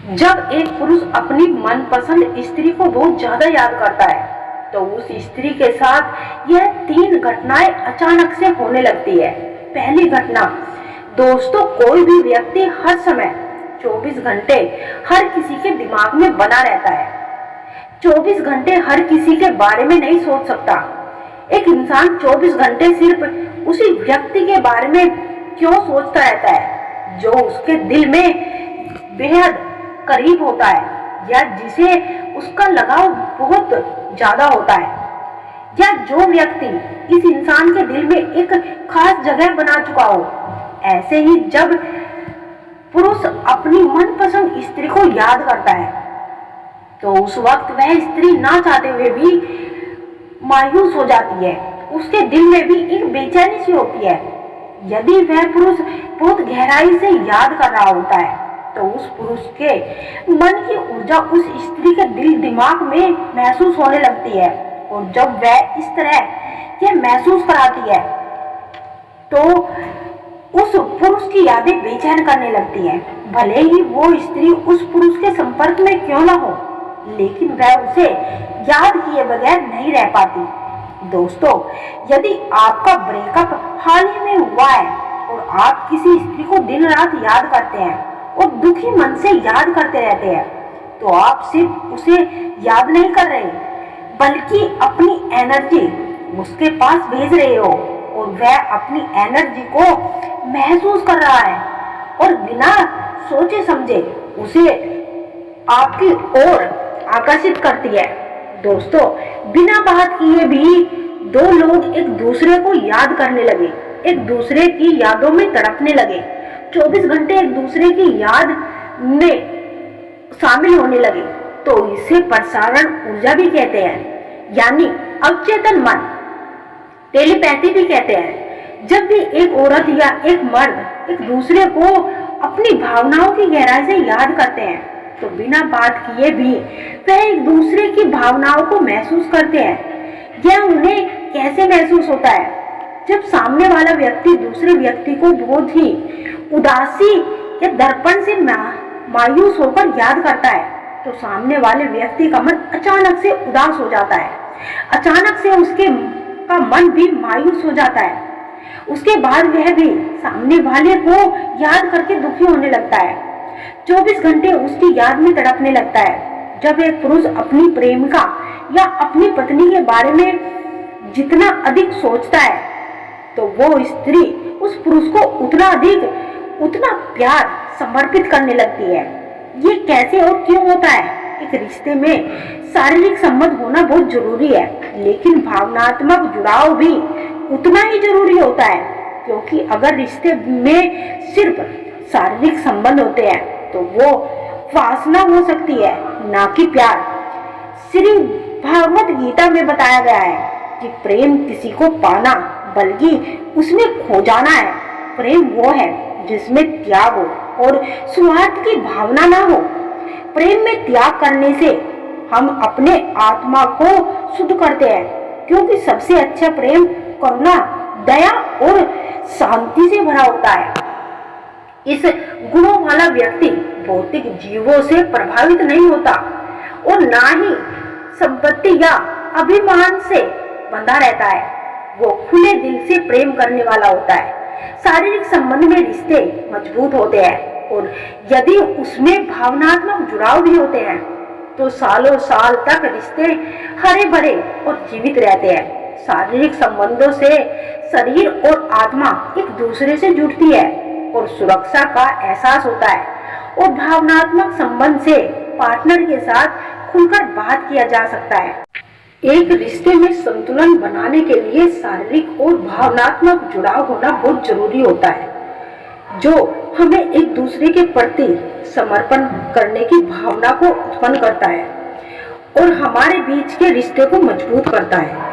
जब एक पुरुष अपनी मनपसंद स्त्री को बहुत ज्यादा याद करता है तो उस स्त्री के साथ यह 3 घटनाएं अचानक से होने लगती है। पहली घटना, दोस्तों, कोई भी व्यक्ति हर समय 24 घंटे हर किसी के दिमाग में बना रहता है। 24 घंटे हर किसी के बारे में नहीं सोच सकता। एक इंसान 24 घंटे सिर्फ उसी व्यक्ति के बारे में क्यों सोचता रहता है जो उसके दिल में बेहद करीब होता है या जिसे उसका लगाव बहुत ज्यादा होता है, या जो व्यक्ति इस इंसान के दिल में एक खास जगह बना चुका हो। ऐसे ही जब पुरुष अपनी मनपसंद स्त्री को याद करता है तो उस वक्त वह स्त्री ना चाहते हुए भी मायूस हो जाती है। उसके दिल में भी एक बेचैनी सी होती है। यदि वह पुरुष बहुत गहराई से याद कर रहा होता है तो उस पुरुष के मन की ऊर्जा उस स्त्री के दिल दिमाग में महसूस होने लगती है, और जब वह इस तरह यह महसूस कराती है तो उस पुरुष की यादें बेचैन करने लगती हैं। भले ही वो स्त्री उस पुरुष के संपर्क में क्यों ना हो, लेकिन वह उसे याद किए बगैर नहीं रह पाती। दोस्तों, यदि आपका ब्रेकअप हाल ही में हुआ है और आप किसी स्त्री को दिन रात याद करते हैं और दुखी मन से याद करते रहते हैं, तो आप सिर्फ उसे याद नहीं कर रहे बल्कि अपनी एनर्जी उसके पास भेज रहे हो, और वह अपनी एनर्जी को महसूस कर रहा है और बिना सोचे समझे उसे आपकी ओर आकर्षित करती है। दोस्तों, बिना बात किए भी दो लोग एक दूसरे को याद करने लगे, एक दूसरे की यादों में तड़पने लगे, 24 घंटे एक दूसरे की याद में शामिल होने लगे, तो इसे प्रसारण ऊर्जा भी कहते हैं, यानी अवचेतन मन, टेलीपैथी भी कहते हैं। जब भी एक औरत या एक मर्द एक दूसरे को अपनी भावनाओं की गहराई से याद करते हैं तो बिना बात किए भी वह एक दूसरे की भावनाओं को महसूस करते हैं। यह उन्हें कैसे महसूस होता है? जब सामने वाला व्यक्ति दूसरे व्यक्ति को बहुत ही उदासी या दर्पण से मायूस होकर याद करता है तो सामने वाले व्यक्ति का मन अचानक से उदास हो जाता है। अचानक से उसके का मन भी मायूस हो जाता है। उसके बाद वह भी सामने वाले को याद करके दुखी होने लगता है, 24 घंटे उसकी याद में तड़पने लगता है। जब एक पुरुष अपनी प्रेमिका या अपनी पत्नी के बारे में जितना अधिक सोचता है तो वो स्त्री उस पुरुष को उतना प्यार समर्पित करने लगती है। ये कैसे और क्यों होता है? एक रिश्ते में शारीरिक संबंध होना बहुत जरूरी है, लेकिन भावनात्मक जुड़ाव भी उतना ही जरूरी होता है, क्योंकि अगर रिश्ते में सिर्फ शारीरिक संबंध होते हैं तो वो वासना हो सकती है, ना कि प्यार। श्री भागवत गीता में बताया गया है कि प्रेम किसी को पाना बल्कि उसमें खो जाना है। प्रेम वो है जिसमें त्याग हो और स्वार्थ की भावना ना हो। प्रेम में त्याग करने से हम अपने आत्मा को शुद्ध करते हैं, क्योंकि सबसे अच्छा प्रेम करुणा, दया और शांति से भरा होता है। इस गुणों वाला व्यक्ति भौतिक जीवों से प्रभावित नहीं होता और ना ही संपत्ति या अभिमान से बंधा रहता है। वो खुले दिल से प्रेम करने वाला होता है। शारीरिक संबंध में रिश्ते मजबूत होते हैं और यदि उसमें भावनात्मक जुड़ाव भी होते हैं तो सालों साल तक रिश्ते हरे भरे और जीवित रहते हैं। शारीरिक संबंधों से शरीर और आत्मा एक दूसरे से जुड़ती है और सुरक्षा का एहसास होता है, और भावनात्मक संबंध से पार्टनर के साथ खुलकर बात किया जा सकता है। एक रिश्ते में संतुलन बनाने के लिए शारीरिक और भावनात्मक जुड़ाव होना बहुत जरूरी होता है, जो हमें एक दूसरे के प्रति समर्पण करने की भावना को उत्पन्न करता है और हमारे बीच के रिश्ते को मजबूत करता है।